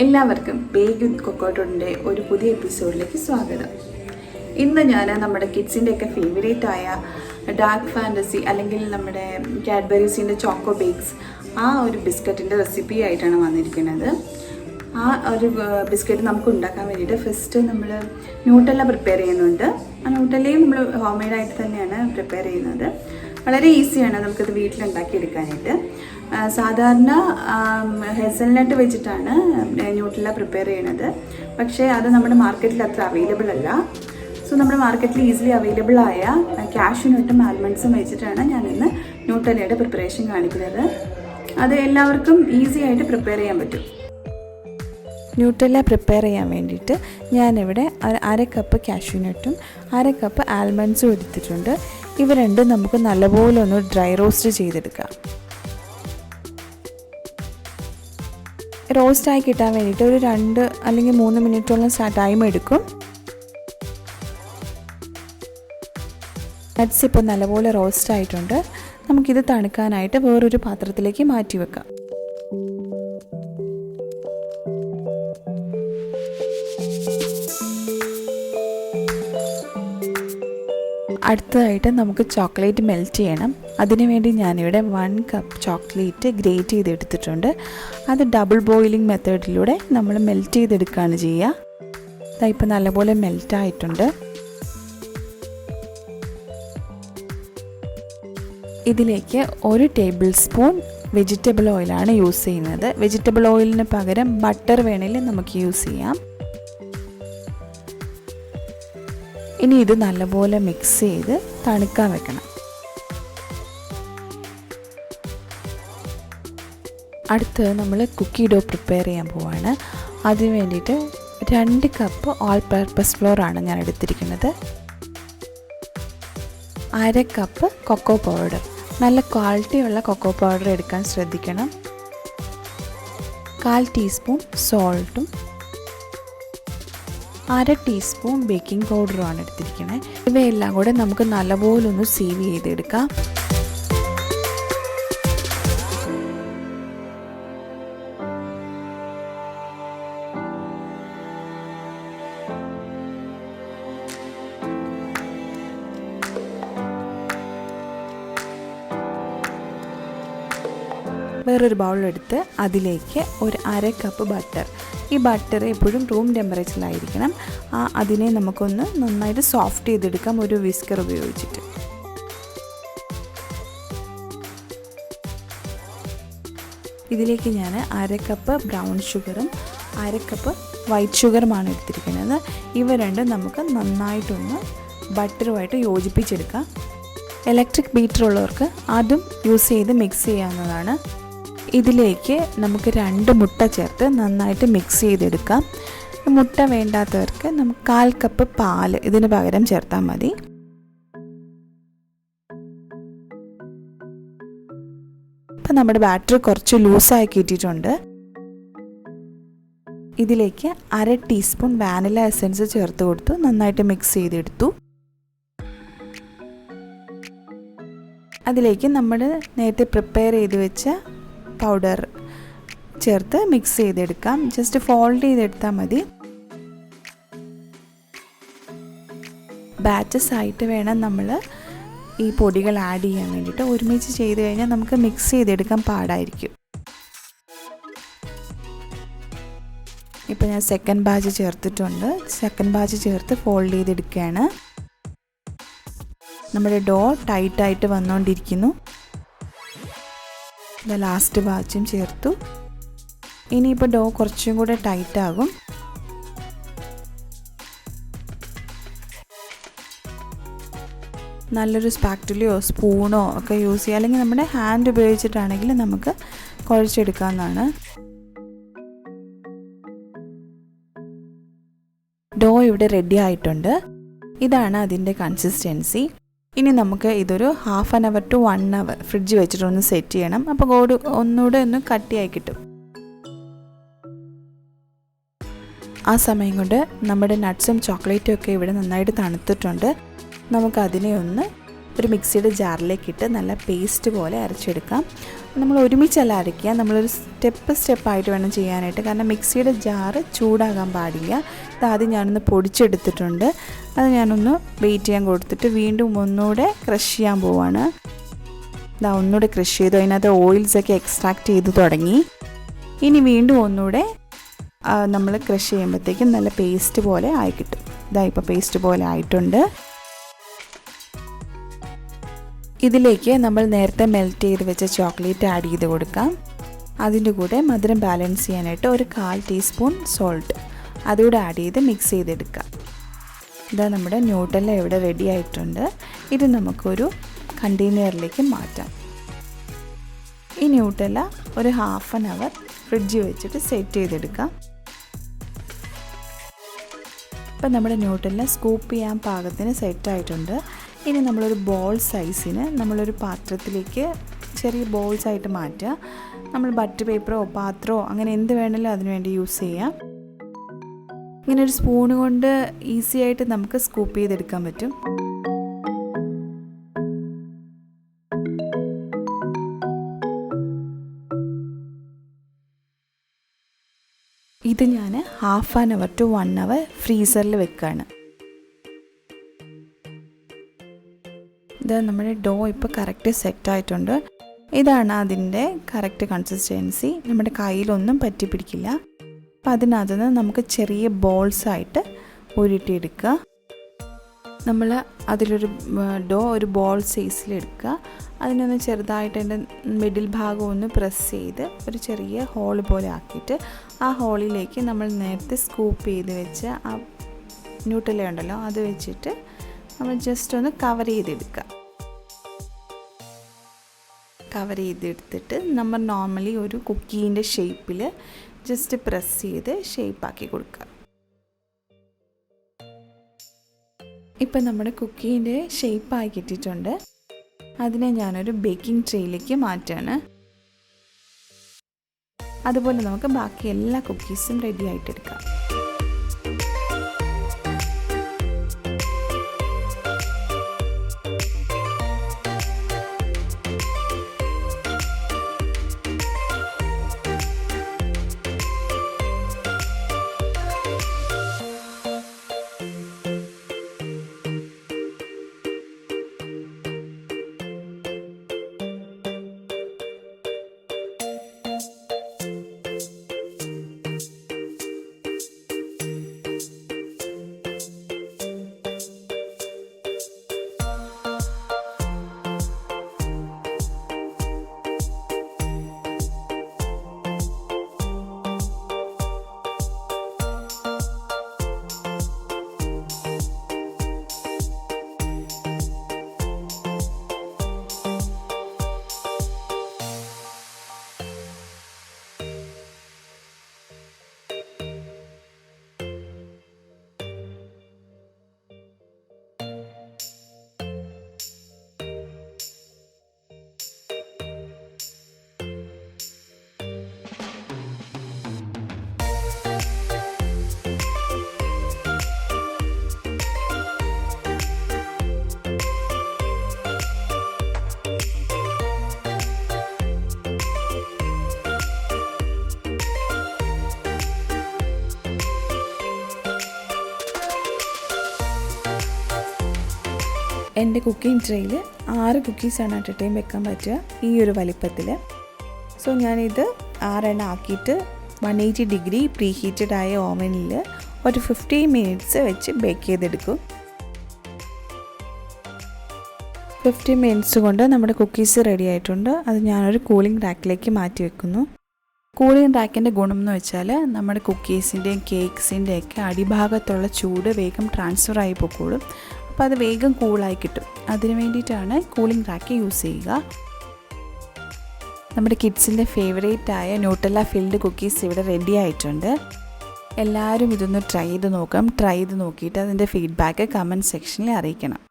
എല്ലാവർക്കും ബേക്ക് വിത്ത് കൊക്കോട്ടോറിൻ്റെ ഒരു പുതിയ എപ്പിസോഡിലേക്ക് സ്വാഗതം. ഇന്ന് ഞാൻ നമ്മുടെ കിഡ്സിൻ്റെയൊക്കെ ഫേവറേറ്റ് ആയ ഡാർക്ക് ഫാൻറ്റസി അല്ലെങ്കിൽ നമ്മുടെ കാഡ്ബറീസിൻ്റെ ചോക്കോ ബേക്സ് ആ ഒരു ബിസ്ക്കറ്റിൻ്റെ റെസിപ്പി ആയിട്ടാണ് വന്നിരിക്കുന്നത്. ആ ഒരു ബിസ്ക്കറ്റ് നമുക്ക് ഉണ്ടാക്കാൻ വേണ്ടിയിട്ട് ഫസ്റ്റ് നമ്മൾ ന്യൂട്ടെല്ല പ്രിപ്പയർ ചെയ്യുന്നുണ്ട്. ആ ന്യൂട്ടെല്ലയും നമ്മൾ ഹോം മെയ്ഡായിട്ട് തന്നെയാണ് പ്രിപ്പയർ ചെയ്യുന്നത്. വളരെ ഈസിയാണ് നമുക്കത് വീട്ടിലുണ്ടാക്കിയെടുക്കാനായിട്ട്. സാധാരണ ഹെസൽനട്ട് വെച്ചിട്ടാണ് ന്യൂട്ടെല്ല പ്രിപ്പയർ ചെയ്യുന്നത്. പക്ഷേ അത് നമ്മുടെ മാർക്കറ്റിൽ അത്ര അവൈലബിൾ അല്ല. സോ നമ്മുടെ മാർക്കറ്റിൽ ഈസിലി അവൈലബിൾ ആയ കാഷ്യൂ നട്ടും ആൽമണ്ട്സും വെച്ചിട്ടാണ് ഞാനിന്ന് ന്യൂട്ടെല്ലയുടെ പ്രിപ്പറേഷൻ കാണിക്കുന്നത്. അത് എല്ലാവർക്കും ഈസി ആയിട്ട് പ്രിപ്പയർ ചെയ്യാൻ പറ്റും. ന്യൂട്ടെല്ല പ്രിപ്പയർ ചെയ്യാൻ വേണ്ടിയിട്ട് ഞാനിവിടെ 1/2 കപ്പ് കാഷ്യൂ നട്ടും 1/2 കപ്പ് ആൽമണ്ട്സും എടുത്തിട്ടുണ്ട്. ഇവ രണ്ടും നമുക്ക് നല്ലപോലെ ഒന്ന് ഡ്രൈ റോസ്റ്റ് ചെയ്തെടുക്കാം. റോസ്റ്റായി കിട്ടാൻ വേണ്ടിയിട്ട് ഒരു 2 അല്ലെങ്കിൽ 3 മിനിറ്റോളം ടൈം എടുക്കും. നട്ട്സ് ഇപ്പോൾ നല്ലപോലെ റോസ്റ്റ് ആയിട്ടുണ്ട്. നമുക്കിത് തണുക്കാനായിട്ട് വേറൊരു പാത്രത്തിലേക്ക് മാറ്റി വെക്കാം. അടുത്തതായിട്ട് നമുക്ക് ചോക്ലേറ്റ് മെൽറ്റ് ചെയ്യണം. അതിനുവേണ്ടി ഞാനിവിടെ 1 കപ്പ് ചോക്ലേറ്റ് ഗ്രേറ്റ് ചെയ്തെടുത്തിട്ടുണ്ട്. അത് ഡബിൾ ബോയിലിംഗ് മെത്തേഡിലൂടെ നമ്മൾ മെൽറ്റ് ചെയ്തെടുക്കുകയാണ് ചെയ്യുക. അതിപ്പോൾ നല്ലപോലെ മെൽറ്റായിട്ടുണ്ട്. ഇതിലേക്ക് 1 ടേബിൾ സ്പൂൺ വെജിറ്റബിൾ ഓയിലാണ് യൂസ് ചെയ്യുന്നത്. വെജിറ്റബിൾ ഓയിലിന് പകരം ബട്ടർ വേണമെങ്കിൽ നമുക്ക് യൂസ് ചെയ്യാം. ഇനി ഇത് നല്ലപോലെ മിക്സ് ചെയ്ത് തണുക്കാൻ വെക്കണം. അടുത്ത് നമ്മൾ കുക്കി ഡോ പ്രിപ്പയർ ചെയ്യാൻ പോവാണ്. അതിന് വേണ്ടിയിട്ട് 2 കപ്പ് ഓൾ പർപ്പസ് ഫ്ലോർ ആണ് ഞാൻ എടുത്തിരിക്കുന്നത്. 1/2 കപ്പ് കൊക്കോ പൗഡർ, നല്ല ക്വാളിറ്റിയുള്ള കൊക്കോ പൗഡർ എടുക്കാൻ ശ്രദ്ധിക്കണം. 1/4 ടീസ്പൂൺ സോൾട്ടും 1/2 ടീസ്പൂൺ ബേക്കിംഗ് പൗഡറുമാണ് എടുത്തിരിക്കുന്നത്. ഇവയെല്ലാം കൂടെ നമുക്ക് നല്ലപോലെ ഒന്ന് സീവ് ചെയ്തെടുക്കാം. വേറൊരു ബൗളെടുത്ത് അതിലേക്ക് ഒരു 1/2 കപ്പ് ബട്ടർ. ഈ ബട്ടർ എപ്പോഴും റൂം ടെമ്പറേച്ചറിലായിരിക്കണം. അതിനെ നമുക്കൊന്ന് നന്നായിട്ട് സോഫ്റ്റ് ചെയ്തെടുക്കാം ഒരു വിസ്കർ ഉപയോഗിച്ചിട്ട്. ഇതിലേക്ക് ഞാൻ 1/2 കപ്പ് ബ്രൗൺ ഷുഗറും 1/2 കപ്പ് വൈറ്റ് ഷുഗറുമാണ് എടുത്തിരിക്കുന്നത്. ഇവ രണ്ടും നമുക്ക് നന്നായിട്ടൊന്ന് ബട്ടറുമായിട്ട് യോജിപ്പിച്ചെടുക്കാം. ഇലക്ട്രിക് ബീറ്റർ ഉള്ളവർക്ക് അതും യൂസ് ചെയ്ത് മിക്സ് ചെയ്യാവുന്നതാണ്. ഇതിലേക്ക് നമുക്ക് 2 മുട്ട ചേർത്ത് നന്നായിട്ട് മിക്സ് ചെയ്തെടുക്കാം. മുട്ട വേണ്ടാത്തവർക്ക് നമുക്ക് 1/4 കപ്പ് പാൽ ഇതിന് പകരം ചേർത്താൽ മതി. ഇപ്പം നമ്മുടെ ബാറ്റർ കുറച്ച് ലൂസായി കിട്ടിയിട്ടുണ്ട്. ഇതിലേക്ക് 1/2 ടീസ്പൂൺ വാനില എസൻസ് ചേർത്ത് കൊടുത്തു നന്നായിട്ട് മിക്സ് ചെയ്തെടുത്തു. അതിലേക്ക് നമ്മൾ നേരത്തെ പ്രിപ്പയർ ചെയ്ത് വെച്ച പൗഡർ ചേർത്ത് മിക്സ് ചെയ്തെടുക്കാം. ജസ്റ്റ് ഫോൾഡ് ചെയ്തെടുത്താൽ മതി. ബാച്ചസ് ആയിട്ട് വേണം നമ്മൾ ഈ പൊടികൾ ആഡ് ചെയ്യാൻ വേണ്ടിയിട്ട്. ഒരുമിച്ച് ചെയ്ത് കഴിഞ്ഞാൽ നമുക്ക് മിക്സ് ചെയ്തെടുക്കാൻ പാടായിരിക്കും. ഇപ്പോൾ ഞാൻ സെക്കൻഡ് ബാച്ച് ചേർത്തിട്ടുണ്ട്. സെക്കൻഡ് ബാച്ച് ചേർത്ത് ഫോൾഡ് ചെയ്തെടുക്കുകയാണ്. നമ്മുടെ ഡോ ടൈറ്റായിട്ട് വന്നുകൊണ്ടിരിക്കുന്നു. ലാസ്റ്റ് ബാച്ചും ചേർത്തു. ഇനിയിപ്പോൾ ഡോ കുറച്ചും കൂടെ ടൈറ്റാകും. നല്ലൊരു സ്പാക്ടുലയോ സ്പൂണോ ഒക്കെ യൂസ് ചെയ്യുക, അല്ലെങ്കിൽ നമ്മുടെ ഹാൻഡ് ഉപയോഗിച്ചിട്ടാണെങ്കിൽ നമുക്ക് കുഴച്ചെടുക്കാവുന്നതാണ്. ഡോ ഇവിടെ റെഡി ആയിട്ടുണ്ട്. ഇതാണ് അതിൻ്റെ കൺസിസ്റ്റൻസി. ഇനി നമുക്ക് ഇതൊരു 1/2 hour to 1 hour ഫ്രിഡ്ജ് വെച്ചിട്ടൊന്ന് സെറ്റ് ചെയ്യണം. അപ്പോൾ ഒന്നുകൂടെ ഒന്ന് കട്ടിയായി കിട്ടും. ആ സമയം കൊണ്ട് നമ്മുടെ നട്ട്സും ചോക്ലേറ്റും ഒക്കെ ഇവിടെ നന്നായിട്ട് തണുത്തിട്ടുണ്ട്. നമുക്കതിനെ ഒന്ന് ഒരു മിക്സിയുടെ ജാറിലേക്കിട്ട് നല്ല പേസ്റ്റ് പോലെ അരച്ചെടുക്കാം. നമ്മൾ ഒരുമിച്ചല്ല അരയ്ക്കുക, നമ്മളൊരു സ്റ്റെപ്പായിട്ട് വേണം ചെയ്യാനായിട്ട്. കാരണം മിക്സിയുടെ ജാറ് ചൂടാകാൻ പാടില്ല. ഇതാദ്യം ഞാനൊന്ന് പൊടിച്ചെടുത്തിട്ടുണ്ട്. അത് ഞാനൊന്ന് വെയിറ്റ് ചെയ്യാൻ കൊടുത്തിട്ട് വീണ്ടും ഒന്നുകൂടെ ക്രഷ് ചെയ്യാൻ പോവാണ്. ഇതാ ഒന്നുകൂടെ ക്രഷ് ചെയ്തു. അതിനകത്ത് ഓയിൽസൊക്കെ എക്സ്ട്രാക്ട് ചെയ്ത് തുടങ്ങി. ഇനി വീണ്ടും ഒന്നുകൂടെ നമ്മൾ ക്രഷ് ചെയ്യുമ്പോഴത്തേക്കും നല്ല പേസ്റ്റ് പോലെ ആയി കിട്ടും. ഇതാ ഇപ്പോൾ പേസ്റ്റ് പോലെ ആയിട്ടുണ്ട്. ഇതിലേക്ക് നമ്മൾ നേരത്തെ മെൽറ്റ് ചെയ്ത് വെച്ച ചോക്ലേറ്റ് ആഡ് ചെയ്ത് കൊടുക്കാം. അതിൻ്റെ കൂടെ മധുരം ബാലൻസ് ചെയ്യാനായിട്ട് ഒരു 1/4 ടീസ്പൂൺ സോൾട്ട് അതുകൂടെ ആഡ് ചെയ്ത് മിക്സ് ചെയ്തെടുക്കാം. ഇതാ നമ്മുടെ ന്യൂട്ടെല്ല ഇവിടെ റെഡി ആയിട്ടുണ്ട്. ഇത് നമുക്കൊരു കണ്ടെയ്നറിലേക്ക് മാറ്റാം. ഈ ന്യൂട്ടെല്ല ഒരു 1/2 hour ഫ്രിഡ്ജിൽ വെച്ചിട്ട് സെറ്റ് ചെയ്തെടുക്കാം. ഇപ്പം നമ്മുടെ ന്യൂട്ടെല്ല സ്കൂപ്പ് ചെയ്യാൻ പാകത്തിന് സെറ്റായിട്ടുണ്ട്. ഇനി നമ്മളൊരു ബോൾ സൈസിന് നമ്മളൊരു പാത്രത്തിലേക്ക് ചെറിയ ബോൾസായിട്ട് മാറ്റുക. നമ്മൾ ബട്ടർ പേപ്പറോ പാത്രമോ അങ്ങനെ എന്ത് വേണമെങ്കിലും അതിന് വേണ്ടി യൂസ് ചെയ്യാം. ഇങ്ങനെ ഒരു സ്പൂൺ കൊണ്ട് ഈസി ആയിട്ട് നമുക്ക് സ്കൂപ്പ് ചെയ്തെടുക്കാൻ പറ്റും. ഇത് ഞാൻ 1/2 hour to 1 hour ഫ്രീസറിൽ വെക്കുകയാണ്. ഇത് നമ്മുടെ ഡോ ഇപ്പോൾ കറക്റ്റ് സെറ്റായിട്ടുണ്ട്. ഇതാണ് അതിൻ്റെ കറക്റ്റ് കൺസിസ്റ്റൻസി. നമ്മുടെ കയ്യിലൊന്നും പറ്റി പിടിക്കില്ല. അപ്പം അതിനകത്ത് നിന്ന് നമുക്ക് ചെറിയ ബോൾസായിട്ട് ഉരുട്ടിയെടുക്കുക. നമ്മൾ അതിലൊരു ഡോ ഒരു ബോൾ സൈസിലെടുക്കുക. അതിനൊന്ന് ചെറുതായിട്ട് അതിൻ്റെ മിഡിൽ ഭാഗം ഒന്ന് പ്രസ് ചെയ്ത് ഒരു ചെറിയ ഹോൾ പോലെ ആക്കിയിട്ട് ആ ഹോളിലേക്ക് നമ്മൾ നേരത്തെ സ്കൂപ്പ് ചെയ്ത് വെച്ച ആ ന്യൂട്ടെല്ല ഉണ്ടല്ലോ അത് വെച്ചിട്ട് നമ്മൾ ജസ്റ്റ് ഒന്ന് കവർ ചെയ്തെടുക്കുക. കവർ ചെയ്തെടുത്തിട്ട് നമ്മൾ നോർമലി ഒരു കുക്കീൻ്റെ ഷേപ്പിൽ ജസ്റ്റ് പ്രസ് ചെയ്ത് ഷേപ്പാക്കി കൊടുക്കുക. ഇപ്പം നമ്മുടെ കുക്കീൻ്റെ ഷേപ്പായി കിട്ടിയിട്ടുണ്ട്. അതിനെ ഞാനൊരു ബേക്കിംഗ് ട്രേയിലേക്ക് മാറ്റുകയാണ്. അതുപോലെ നമുക്ക് ബാക്കി എല്ലാ കുക്കീസും റെഡി ആയിട്ടെടുക്കാം. എൻ്റെ കുക്കിംഗ് ട്രേയിൽ 6 കുക്കീസാണ് അറ്റ് എ ടൈം വെക്കാൻ പറ്റുക ഈ ഒരു വലിപ്പത്തിൽ. സോ ഞാനിത് 6 ആക്കിയിട്ട് 180 ഡിഗ്രി പ്രീ ഹീറ്റഡ് ആയ ഓവനിൽ ഒരു 15 മിനിറ്റ്സ് വെച്ച് ബേക്ക് ചെയ്തെടുക്കും. 15 മിനിറ്റ്സ് കൊണ്ട് നമ്മുടെ കുക്കീസ് റെഡി ആയിട്ടുണ്ട്. അത് ഞാനൊരു കൂളിംഗ് റാക്കിലേക്ക് മാറ്റി വെക്കുന്നു. കൂളിംഗ് റാക്കിൻ്റെ ഗുണം എന്ന് വെച്ചാൽ നമ്മുടെ കുക്കീസിൻ്റെയും കേക്ക്സിൻ്റെയൊക്കെ അടിഭാഗത്തുള്ള ചൂട് വേഗം ട്രാൻസ്ഫർ ആയി പൊക്കോളും. അപ്പോൾ അത് വേഗം കൂളായി കിട്ടും. അതിന് വേണ്ടിയിട്ടാണ് കൂളിംഗ് റാക്ക് യൂസ് ചെയ്യുക. നമ്മുടെ കിഡ്സിൻ്റെ ഫേവറേറ്റായ ന്യൂട്ടെല്ല ഫിൽഡ് കുക്കീസ് ഇവിടെ റെഡി ആയിട്ടുണ്ട്. എല്ലാവരും ഇതൊന്ന് ട്രൈ ചെയ്ത് നോക്കാം. ട്രൈ ചെയ്ത് നോക്കിയിട്ട് അതിൻ്റെ ഫീഡ്ബാക്ക് കമൻറ്റ് സെക്ഷനിൽ അറിയിക്കണം.